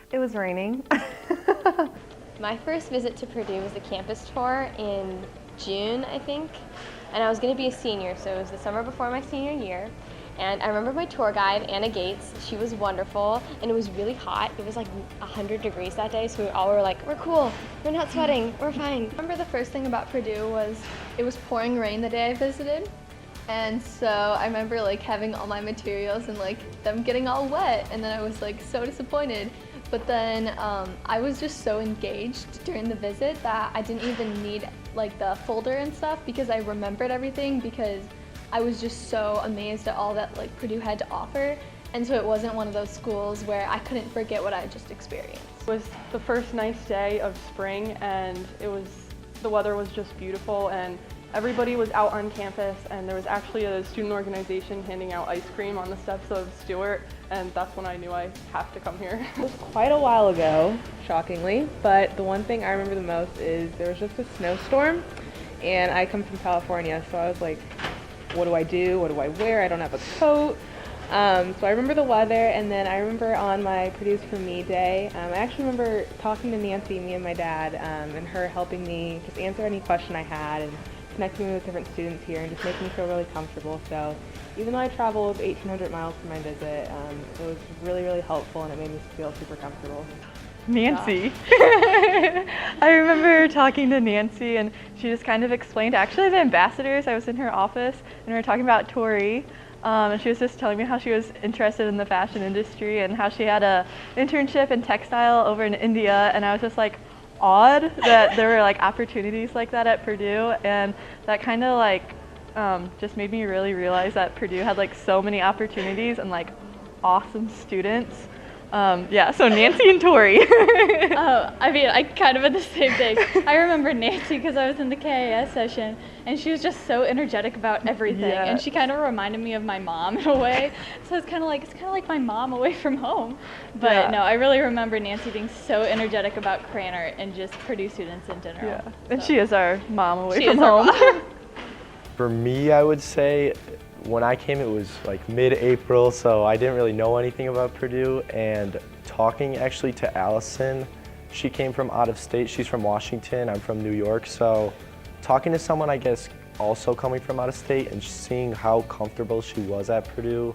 It was raining. My first visit to Purdue was a campus tour in June, I think, and I was going to be a senior, so it was the summer before my senior year. And I remember my tour guide, Anna Gates. She was wonderful, and it was really hot. It was like 100 degrees that day, so we all were like, we're cool, we're not sweating, we're fine. I remember the first thing about Purdue was it was pouring rain the day I visited. And so I remember like having all my materials and like them getting all wet, and then I was like so disappointed. But then I was just so engaged during the visit that I didn't even need like the folder and stuff because I remembered everything because I was just so amazed at all that like Purdue had to offer. And so it wasn't one of those schools where I couldn't forget what I just experienced. It was the first nice day of spring, and the weather was just beautiful, and everybody was out on campus, and there was actually a student organization handing out ice cream on the steps of Stewart, and that's when I knew I have to come here. It was quite a while ago, shockingly, but the one thing I remember the most is there was just a snowstorm, and I come from California, so I was like, what do I do? What do I wear? I don't have a coat. So I remember the weather, and then I remember on my Purdue's For Me day, I actually remember talking to Nancy, me and my dad, and her helping me just answer any question I had and connecting me with different students here and just making me feel really comfortable. So even though I traveled 1,800 miles for my visit, it was really, really helpful, and it made me feel super comfortable. Nancy. I remember talking to Nancy, and she just kind of explained actually the ambassadors. I was in her office and we were talking about Tori, and she was just telling me how she was interested in the fashion industry and how she had a internship in textile over in India, and I was just like awed that there were like opportunities like that at Purdue, and that kind of like just made me really realize that Purdue had like so many opportunities and like awesome students. Yeah, so Nancy and Tori. I mean, I kind of had the same thing. I remember Nancy because I was in the KAS session, and she was just so energetic about everything, Yeah. and she kind of reminded me of my mom in a way. So it's kind of like my mom away from home. But Yeah. no, I really remember Nancy being so energetic about Krannert and just Purdue students in general. Yeah, and So she is our mom away she from is our home. mom. For me, I would say when I came, it was like mid-April, so I didn't really know anything about Purdue. And talking actually to Allison, she came from out of state. She's from Washington, I'm from New York. So talking to someone, I guess, also coming from out of state and seeing how comfortable she was at Purdue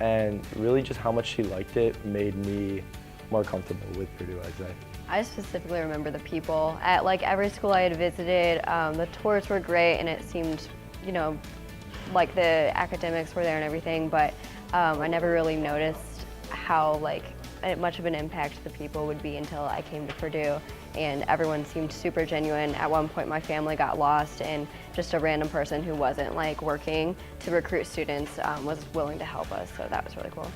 and really just how much she liked it made me more comfortable with Purdue, I'd say. I specifically remember the people. At like every school I had visited, the tours were great, and it seemed, you know, like the academics were there and everything, but I never really noticed how like much of an impact the people would be until I came to Purdue, and everyone seemed super genuine. At one point my family got lost, and just a random person who wasn't like working to recruit students was willing to help us, so that was really cool.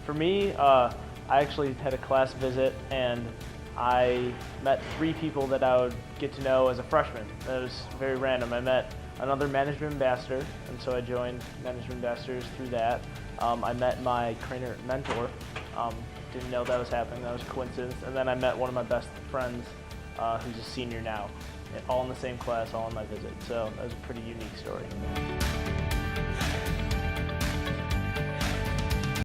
For me, I actually had a class visit, and I met 3 people that I would get to know as a freshman. That was very random. I met another management ambassador, and so I joined management ambassadors through that. I met my Krannert mentor. Didn't know that was happening. That was a coincidence. And then I met one of my best friends who's a senior now, all in the same class, all in my visit. So that was a pretty unique story.